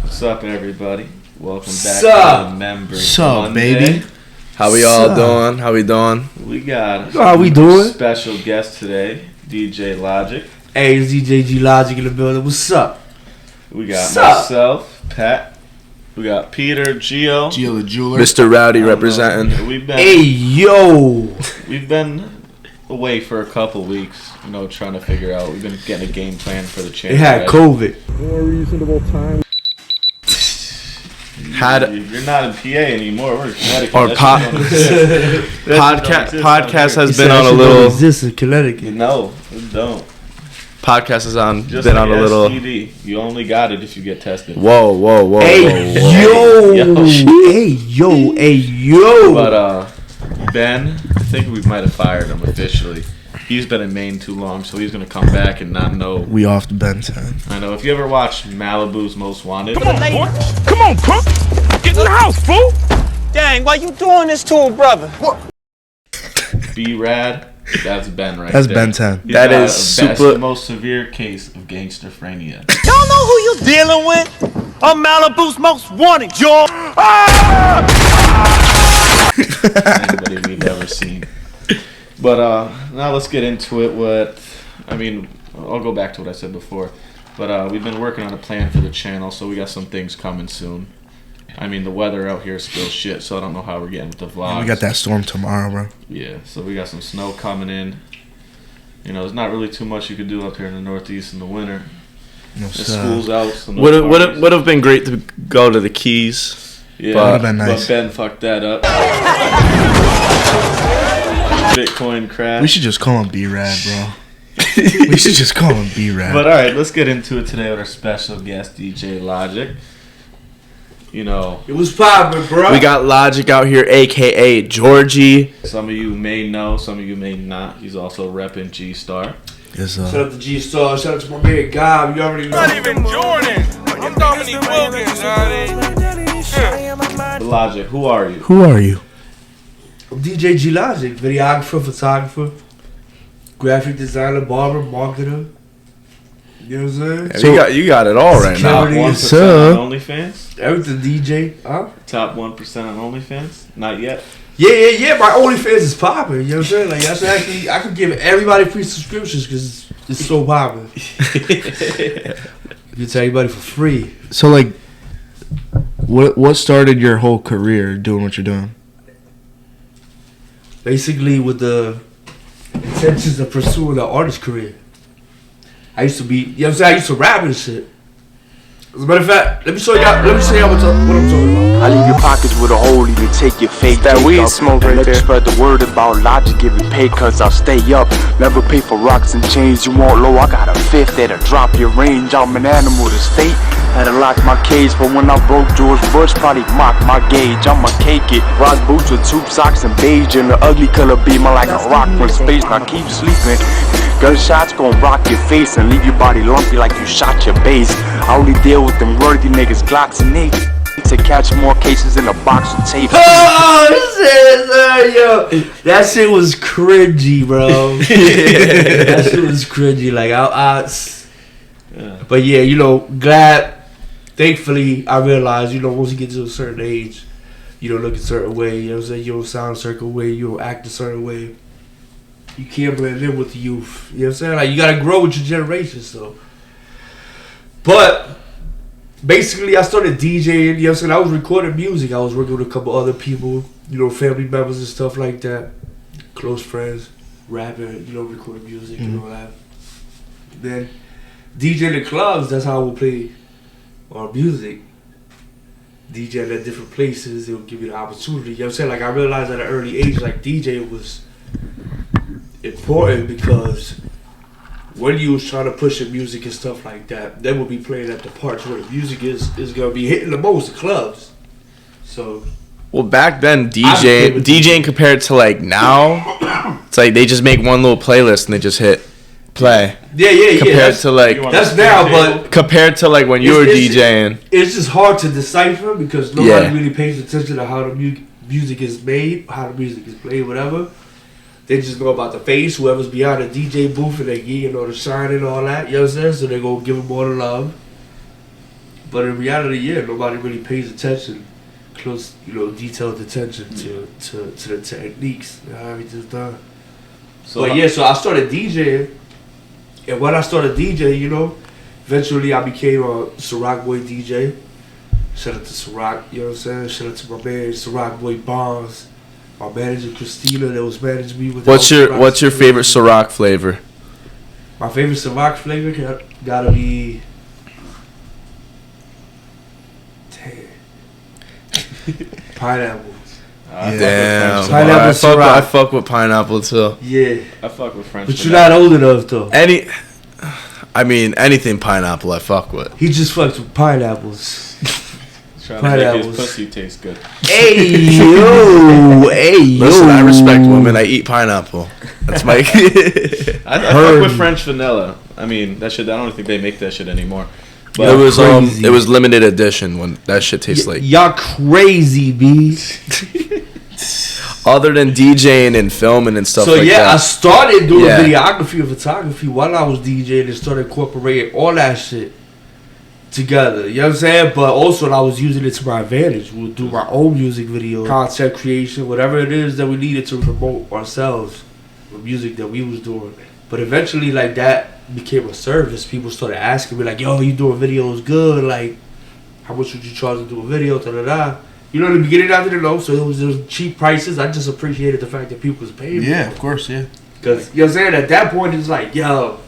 What's up, everybody? Welcome back Sup? to the Members Sup, Monday. baby? How we all doing? How we doing? We got How we doing? Special guest today, DJ Logic. Hey, it's DJ G.LOGIC in the building. What's up? We got Sup? myself, Pat. We got Peter, Gio. Gio the jeweler. Mr. Rowdy representing. Hey, yo. We've been away for a couple weeks, trying to figure out. We've been getting a game plan for the channel. It had right? COVID. More reasonable time. You're not in PA anymore. We're in Connecticut. Or podcast has been on a little. This in Connecticut. No, we don't. Podcast has Just been like on a little. STD. You only got it if you get tested. Whoa. Hey, whoa. Hey, yo. But Ben, I think we might have fired him officially. He's been in Maine too long, so he's gonna come back and not know. We off the Ben 10. I know. If you ever watched Malibu's Most Wanted, Come on, boy. Come on, punk. Get in the house, fool. Dang, why you doing this to a brother? B-Rad, that's Ben right That's there. Ben 10. He's That got is That's super- the most severe case of gangsterphrenia. Y'all know who you dealing with? I'm Malibu's most wanted, y'all. Anybody we've ever seen. But now let's get into it. I'll go back to what I said before. But we've been working on a plan for the channel, so we got some things coming soon. The weather out here is still shit, so I don't know how we're getting with the vlogs. We got that storm tomorrow, bro. Yeah, so we got some snow coming in. There's not really too much you could do up here in the Northeast in the winter. No, The sir. school's out. So no Would parties. have been great to go to the Keys. Yeah, Would've been nice. But Ben fucked that up. Bitcoin crash. We should just call him B-Rad, bro. We should just call him B-Rad. But alright, let's get into it today with our special guest, DJ Logic. It was poppin', bro. We got Logic out here, aka Georgie. Some of you may know, some of you may not. He's also repping G-Star. Yes, Shout out to G-Star. Shout out to my man Gob. You already know. Not even Jordan. I'm Dominique Wilkins, Logic, who are you? Who are you? I'm DJ G.LOGIC. Videographer, photographer, graphic designer, barber, marketer. You know what I'm saying? So, you got it all right now. Top Security. 1% sir. on OnlyFans? Everything DJ. Huh? Top 1% on OnlyFans? Not yet. Yeah. My OnlyFans is popping. You know what I'm saying? Like, that's actually, I could give everybody free subscriptions because it's so popping. You can tell everybody for free. So, like, what started your whole career doing what you're doing? Basically, with the intentions of pursuing an artist career. I used to be, you know what I'm saying? I used to rap and shit. As a matter of fact, let me show y'all what I'm talking about. I leave your pockets with a hole, even take your fake That cake weed up. smoke And right let you there. spread the word about Logic, giving pay cause I'll stay up. Never pay for rocks and chains, you want low, I got a fifth that'll drop your range. I'm an animal to state, had to lock my cage. But when I broke George Bush, probably mock my gauge. I'ma cake it, rock boots with tube socks and beige. And the ugly color beamer like a rock from space. Now keep sleeping, gunshots gon' rock your face and leave your body lumpy like you shot your base. I only deal with them worthy niggas, Glocks and Nate, to catch more cases in a box of tape. Oh, shit, yo. That shit was cringy, bro. That shit was cringy. Like, but yeah, glad. Thankfully, I realized, once you get to a certain age, you don't look a certain way. You know what I'm saying? You don't sound a certain way. You don't act a certain way. You can't blend in with the youth. You know what I'm saying? Like, you gotta grow with your generation. So, but basically, I started DJing. You know what I'm saying? I was recording music. I was working with a couple other people. Family members and stuff like that. Close friends, rapping. Recording music and all that. Then DJ the clubs. That's how we'll play our music. DJ at different places. They will give you the opportunity. You know what I'm saying? Like, I realized at an early age, like, DJ was important because when you was trying to push the music and stuff like that, they will be playing at the parts where the music is gonna be hitting the most, the clubs. So, Well, back then, DJing compared to like now, it's like they just make one little playlist and they just hit play. yeah. Compared to like That's now, but compared to like when you were It's- DJing. it's just hard to decipher because nobody Yeah. really pays attention to how the music is made, how the music is played, whatever. They just know about the face, whoever's behind the DJ booth and they getting all the shine and all that. You know what I'm saying? So they gonna give them more love. But in reality, yeah, nobody really pays attention, close, detailed attention to the techniques and how everything's done. So I started DJing, and when I started DJing, eventually I became a Ciroc Boy DJ. Shout out to Ciroc, you know what I'm saying? Shout out to my man Ciroc Boy Bonds, my manager Christina that was managing me with. What's your favorite Ciroc flavor? My favorite Ciroc flavor gotta be. Pineapple. Damn, Pineapple I fuck with pineapple too. Yeah, I fuck with French. but you're not old enough though. Anything pineapple I fuck with. He just fucks with pineapples. Trying to make his pussy taste good. Hey yo. Listen, I respect women. I eat pineapple. That's my. I fuck with French vanilla. I mean, that shit. I don't think they make that shit anymore. But it was limited edition when that shit tastes like. Y'all crazy, B. Other than DJing and filming and stuff like that. So I started doing videography and photography while I was DJing and started incorporating all that shit together. You know what I'm saying? But also I was using it to my advantage. We'll do my own music video, content creation, whatever it is that we needed to promote ourselves, the music that we was doing. But eventually, like, that became a service. People started asking me, like, yo, you doing videos good? Like, how much would you charge to do a video? Da-da-da. In the beginning, I didn't know, so it was cheap prices. I just appreciated the fact that people was paying me. Yeah, of course, yeah. Because, you know what I'm saying? At that point, it's like, yo,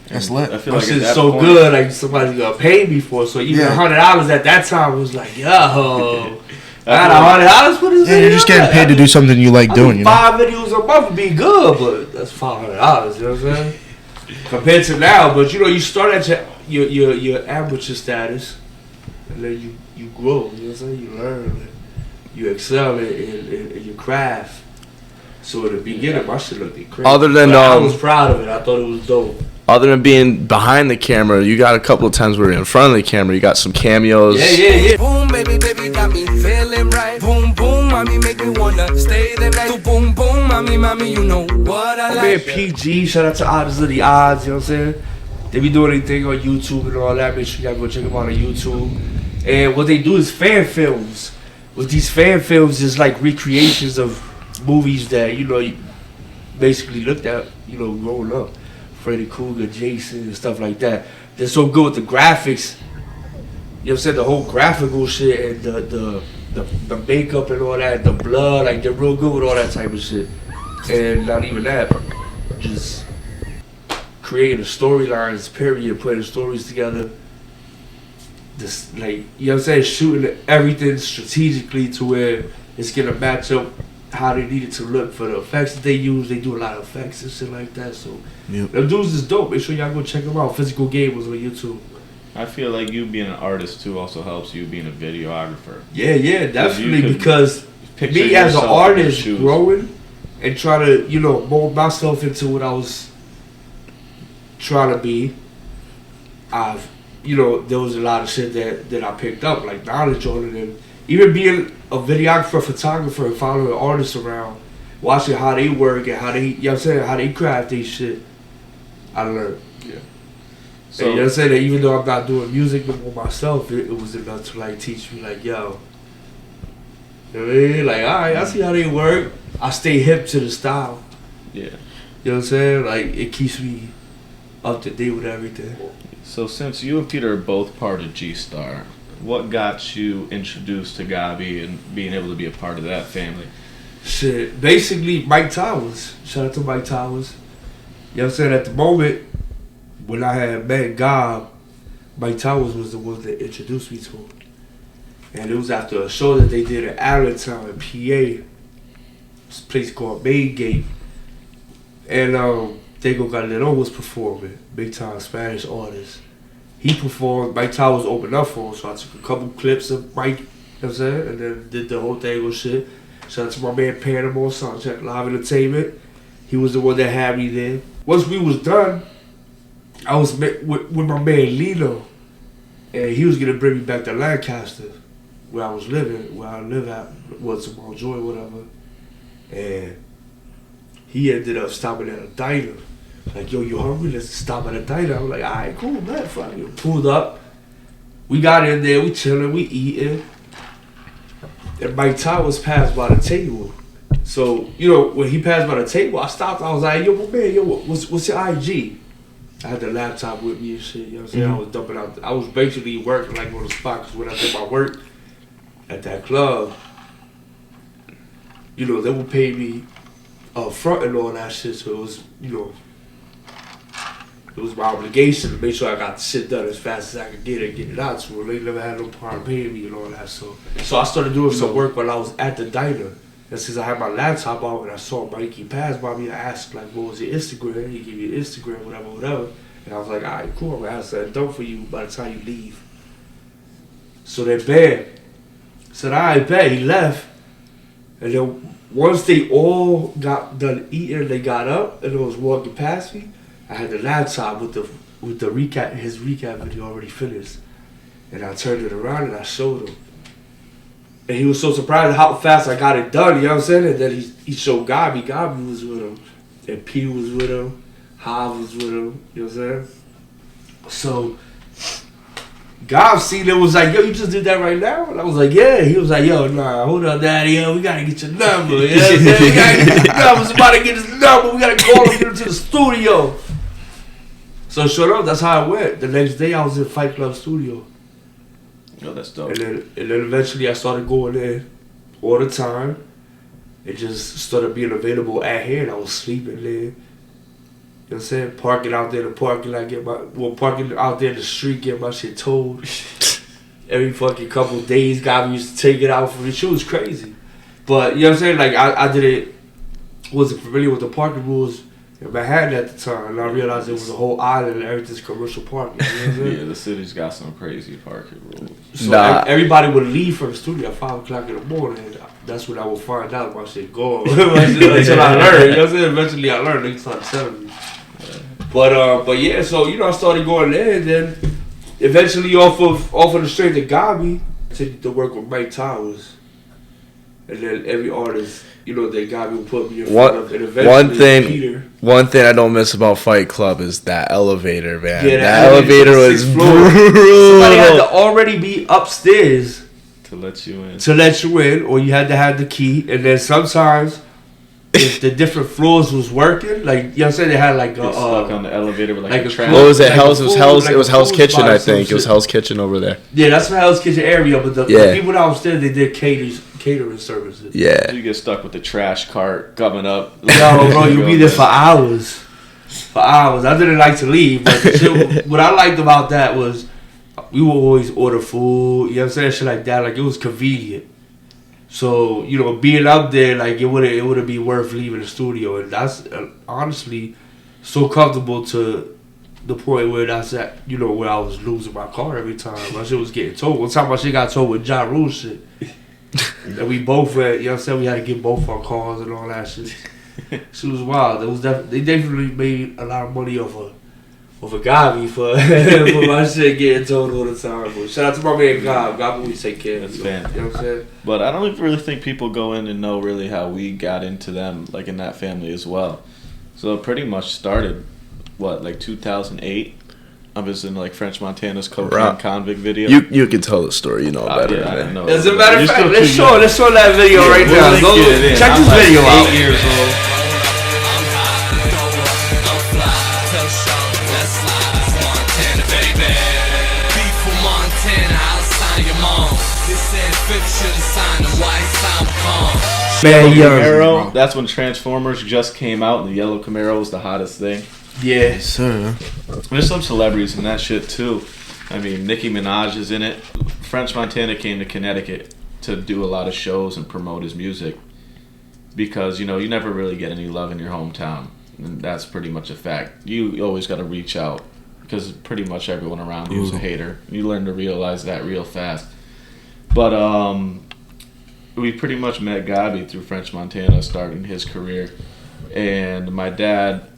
that's lit. I feel my like shit's so point, good, like, somebody's going to pay me for it. So even $100 at that time was like, yo, I got $100 for this video. You're just getting paid to do something you like doing. 5 videos a month would be good, but that's $500. You know what I'm saying? Compared to now, but you start at your amateur status, and then you grow. You know what I'm saying? You learn, you excel in your craft. So at the beginning, my shit looked crazy. Other than I was proud of it. I thought it was dope. Other than being behind the camera, you got a couple of times where you're in front of the camera. You got some cameos. Yeah. Boom, baby, got me feeling right. Boom, boom, mommy, make me wanna stay the night. Boom, boom, mommy, you know what I like. Man, PG, shout out to Odds of the Odds, you know what I'm saying? They be doing anything on YouTube and all that. Make sure y'all go check them out on YouTube. And what they do is fan films. With these fan films, is like recreations of movies that, you basically looked at, growing up. Freddy Krueger, Jason, and stuff like that. They're so good with the graphics. You know what I'm saying? The whole graphical shit and the makeup and all that, the blood, like they're real good with all that type of shit. And not even that, just creating the storylines, period, putting stories together. Just like, you know what I'm saying? Shooting everything strategically to where it's gonna match up how they need it to look for the effects that they use. They do a lot of effects and shit like that. So them dudes is dope. Make sure y'all go check them out. Physical Game was on YouTube. I feel like you being an artist too also helps you being a videographer. Yeah, definitely. Because me as an artist growing and trying to, mold myself into what I was trying to be, there was a lot of shit that I picked up, like knowledge on it, and even being a videographer, photographer, and following artists around, watching how they work and how they, how they craft their shit, I learned. Yeah. So, and that even though I'm not doing music no more myself, it was enough to like teach me, like, yo, you know what I mean? Like, all right, I see how they work. I stay hip to the style. Yeah. You know what I'm saying? Like, it keeps me up to date with everything. So since you and Peter are both part of G-Star, what got you introduced to Gabi and being able to be a part of that family? Shit, basically Mike Towers. Shout out to Mike Towers. You know what I'm saying? At the moment, when I had met Gob, Mike Towers was the one that introduced me to him. And it was after a show that they did in Allentown in PA. This place called Main Gate. And Diego Galero was performing, big time Spanish artist. He performed, Mike Towers opened up for him, so I took a couple clips of Mike, you know what I'm saying? And then did the whole Diego shit. Shout out to my man Panama, Soundcheck Live Entertainment. He was the one that had me there. Once we was done, I was with my man Lino, and he was gonna bring me back to Lancaster, where I was living, where I live at, to Mount Joy, whatever. And he ended up stopping at a diner. Like, yo, you hungry? Let's stop at a diner. I'm like, all right, cool, man. Fuck you. Pulled up. we got in there, we chilling, we eating. And Mike Towers passed by the table. So, you know, when he passed by the table, I stopped. I was like, yo, man, yo, what's your IG? I had the laptop with me and shit, you know what I'm saying? I was dumping out. I was basically working like on the spot because when I did my work at that club, you know, they would pay me up front and all that shit. So it was, you know, it was my obligation to make sure I got the shit done as fast as I could get it out to them. They never had no part of paying me and all that. So I started doing some work while I was at the diner. And since I had my laptop out and I saw Mikey pass by me, I asked, like, what was your Instagram? He gave me your Instagram, whatever. And I was like, all right, cool. I'm going to have that done for you by the time you leave. So then, bam. Said, all right, bet. He left. And then once they all got done eating, they got up and they was walking past me. I had the laptop with the recap, his recap video already finished. And I turned it around and I showed him. And he was so surprised at how fast I got it done, you know what I'm saying? And then he showed Gabi. Gabi was with him. And P was with him. Hav was with him, you know what I'm saying? So, Gav seen it, was like, yo, you just did that right now? And I was like, yeah. He was like, yo, nah, hold on, daddy, yo, we gotta get your number, you know what I'm saying? We gotta get your number, somebody get his number, we gotta call him, get him to the studio. So, sure enough, that's how it went. The next day, I was in Fight Club studio. Oh, that's dope. And then eventually I started going in all the time. It just started being available at here and I was sleeping there. You know what I'm saying? Parking out there in the parking lot, parking out there in the street, getting my shit towed. Every fucking couple of days, guy used to take it out for me. Shit was crazy. But, you know what I'm saying? Like, I wasn't familiar with the parking rules in Manhattan at the time, and I realized it was a whole island and everything's commercial parking. You know what I'm saying? Yeah, the city's got some crazy parking rules. So everybody would leave from the studio at 5 o'clock in the morning. And that's when I would find out my shit going. Until I learned. You know what I'm saying? Eventually I learned. They started telling me. But yeah, so, you know, I started going there, and then eventually off of the straight to Gabi, I continued to work with Mike Towers. And then every artist, you know, that Gabi would put me in front of. And eventually Peter. One thing I don't miss about Fight Club is that elevator, man. Yeah, that elevator was brutal. Somebody had to already be upstairs to let you in, or you had to have the key. And then sometimes, if the different floors was working, like, you know what I'm saying, they had like stuck on the elevator with like a trap. What was it? It was Hell's Kitchen, I think. It was Hell's Kitchen over there. Yeah, that's the Hell's Kitchen area. But the people downstairs, they did catering services. Yeah. You get stuck with the trash cart coming up. Yo, bro, you be there for hours. I didn't like to leave, but the shit, what I liked about that was we would always order food, you know what I'm saying, shit like that. Like, it was convenient. So, you know, being up there, like, it wouldn't be worth leaving the studio. And that's honestly so comfortable to the point where that's at, you know, where I was losing my car every time. My shit was getting towed. One time my shit got towed with Ja Rule shit. And we both went, you know what I'm saying, we had to get both our cars and all that shit. She was wild. They definitely made a lot of money off of Gabi for my shit getting told all the time. But shout out to my man Gabi. Gabi always take care of me. That's You know what I'm saying? But I don't really think people go in and know really how we got into them, like in that family as well. So it pretty much started, like 2008? I was in like French Montana's Cocaine Convict video. You can tell the story, you know better. Yeah, I didn't know. As a matter of fact, let's show that video right now. Go check this video out. 8 years old. Camaro, that's when Transformers just came out and the yellow Camaro was the hottest thing. Yeah, sir. There's some celebrities in that shit too. I mean, Nicki Minaj is in it. French Montana came to Connecticut to do a lot of shows and promote his music because, you know, you never really get any love in your hometown. And that's pretty much a fact. You always got to reach out because pretty much everyone around you is a hater. You learn to realize that real fast. But we pretty much met Gabi through French Montana starting his career. And my dad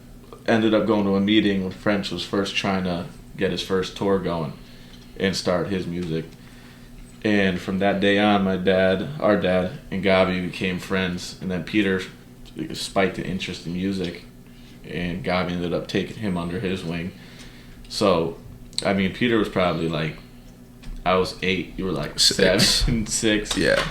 ended up going to a meeting when French was first trying to get his first tour going and start his music. And from that day on, our dad and Gabi became friends. And then Peter spiked an interest in music, and Gabi ended up taking him under his wing. So, I mean, Peter was probably like, I was 8. You were like 6. 7, 6. Yeah.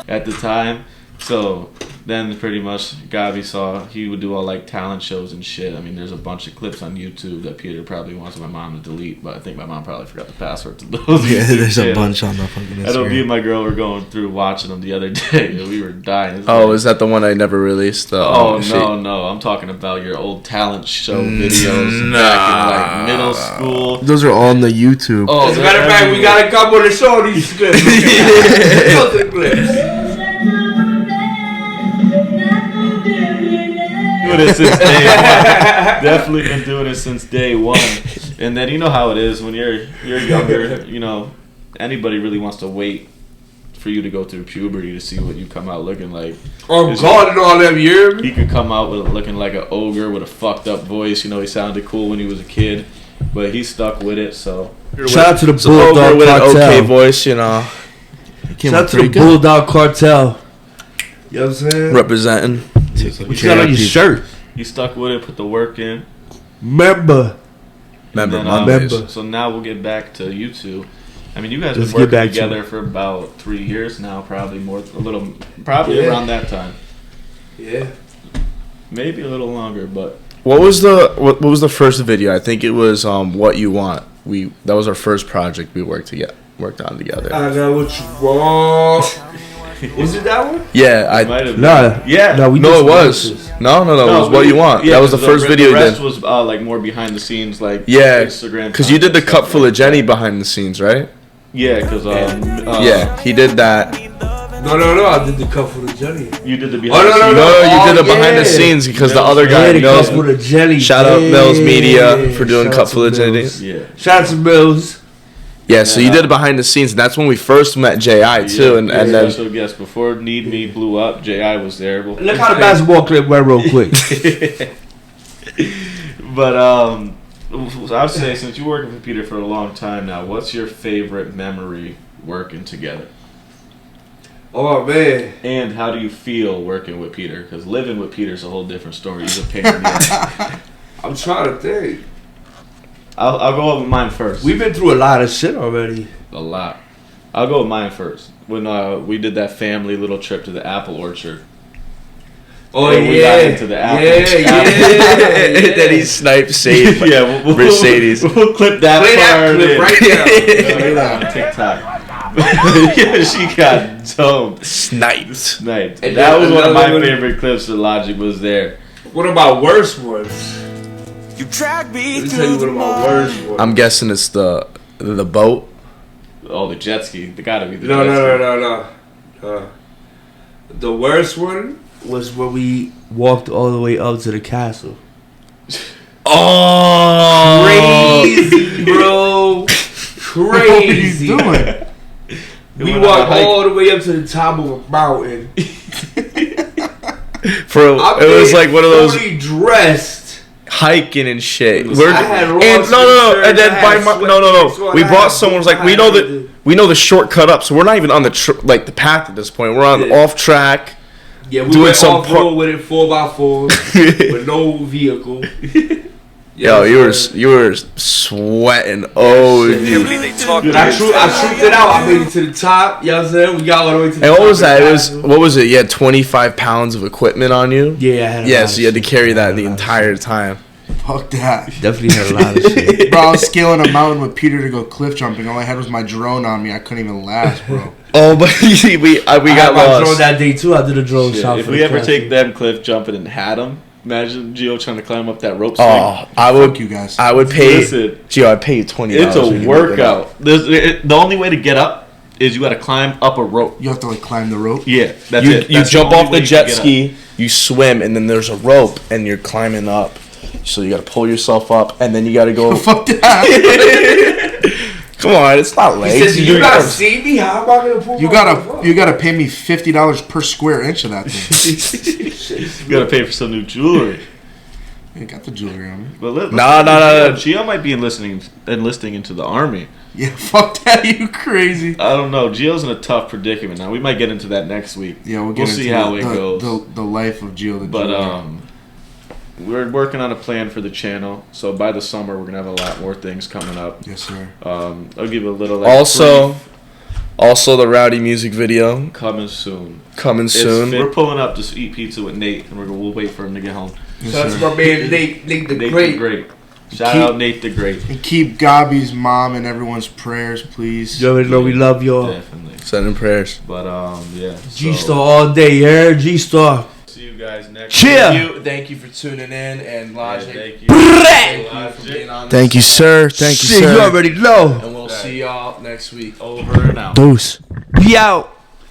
At the time. So then pretty much Gabi saw he would do all like talent shows and shit. I mean, there's a bunch of clips on YouTube that Peter probably wants my mom to delete, but I think my mom probably forgot the password to those. Yeah, there's a channels. bunch on the fucking Instagram. I know me and my girl were going through watching them the other day. We were dying. Oh, is that the one I never released? Oh, no. I'm talking about your old talent show videos back in like middle school. Those are all on the YouTube. As a matter of fact, we got a couple to show these clips. Doing it since day one. Definitely been doing it since day one. And then you know how it is when you're younger. You know, anybody really wants to wait for you to go through puberty to see what you come out looking like. Oh God, and all them years. He could come out with looking like an ogre with a fucked up voice. You know, he sounded cool when he was a kid, but he stuck with it. So Shout out to the Ogre Bulldog with an Cartel. okay voice, you know, Came Shout out out to the pretty good. Bulldog Cartel. You know what I'm saying? representing. What you got on your shirt? he stuck with it, put the work in. Member. Member And then, Mondays. So now we'll get back to you two. I mean, you guys Let's have been get working back to together it. for about 3 years now, probably more, probably Yeah. around that time, Yeah. maybe a little longer, but What was the first video? I think it was What You Want. That was our first project we worked on together. I got what you want. Was it that one? Yeah, might have Nah. yeah, No, we No, just it was. watched No, it was What You Want. Yeah, That was the 'cause first video The we rest did. was like more behind the scenes, like Yeah, Instagram. because you did the stuff Cup Full like of Jenny that. behind the scenes, right? Yeah, because Yeah, he did that. No, I did the cup for the jelly. you did the Oh, behind the no, scenes. No, you did Oh, it behind the yeah. scenes because the Mills. other guy, Yeah, the Mills. cup for the jelly. Shout out Mills Media for doing Shout Cup out to Full of Jenny. Mills. Yeah. Shout out to Mills. Yeah, so you did it behind the scenes, and that's when we first met J.I. too, and then special guest before Need Me blew up. J.I. was there. Look how the basketball clip went real quick. But I would say since you're working with Peter for a long time now, what's your favorite memory working together? Oh man, And how do you feel working with Peter? Because living with Peter is a whole different story. He's a pain in the ass. I'm trying to think. I'll go over mine first. We've been through a lot of shit already. A lot. I'll go with mine first. When we did that family little trip to the apple orchard. Oh And yeah, we got into the apple. yeah. then he sniped Save Yeah, Mercedes. We'll clip that Play that part clip in. right now. Play that on TikTok. Yeah, she got domed. Sniped. Sniped. And That then was one of my another one- favorite clips that Logic was there. What about worst ones? You drag me Let me tell you what about worst ones. I'm guessing it's the boat. Oh, the jet ski. They gotta be the jet ski. No. The worst one was when we walked all the way up to the castle. Oh, Crazy, bro. Crazy. What are you doing? We walked all the way up to the top of a mountain. It was like one of those fully dressed. hiking and shit. was- We're, I had and Ross no, shirt, and then I by had my, sweatpants no. on, We I brought had someone was like, I we know had that we know the shortcut up, so we're not even on the path at this point. We're on Yeah. off track. Yeah, we doing went some off road with it 4x4 with no vehicle. Yo, you were sweating. Oh, shit. They talk. I trooped it out. I made it to the top. You know what I'm saying? We got all the way to the and top. what was that? of the It was castle. what was it? You had 25 pounds of equipment on you. Yeah, I had a Yeah, lot so of you had to shit. carry I that had the a lot of entire time. Fuck that. shit. Definitely had a lot of shit. Bro, I was scaling a mountain with Peter to go cliff jumping. All I had was my drone on me. I couldn't even last, bro. Oh, but we I got had my drone lost. that day too. I did a drone Shit, shot. if for we the ever castle. take them cliff jumping and had them, imagine Gio trying to climb up that rope swing. Oh, I would. Fuck you guys. I would pay. Listen, Gio, I'd pay you $20. it's when a you make it up. workout. The only way to get up is you got to climb up a rope. You have to like climb the rope. Yeah, that's You it. you That's jump only off way the you jet can get up. ski, you swim, and then there's a rope, and you're climbing up. So you got to pull yourself up, and then you got to go. Fuck that. Come on, it's not He legs. says, You "You do gotta your- see me. How am I gonna pull? You myself gotta up?" you gotta pay me $50 per square inch of that thing. You got to pay for some new jewelry. I got the jewelry on me. But let, Nah. Gio might be enlisting into the army. Yeah, fuck that. You crazy. I don't know. Gio's in a tough predicament now. We might get into that next week. Yeah, we'll get into see how it the, goes. The life of Gio the But Jeweler. we're working on a plan for the channel. So by the summer, we're gonna have a lot more things coming up. Yes, sir. I'll give you a little. Also the Rowdy music video coming soon. Soon. We're pulling up to eat pizza with Nate, and we'll wait for him to get home. Yes, That's sir. my man Nate the Great. Shout out Nate the Great. And keep Gabi's mom in everyone's prayers, please. You already know we love y'all. Definitely. Sending prayers. But yeah. G-Star all day, yeah. G-Star. See you guys next. Cheer. Thank you for tuning in, and Logic. Thank you. Thank you for being on. Thank you, sir. Thank you, Shit, sir. you already know. And we'll see y'all next week. Over and out. Deuce. We out.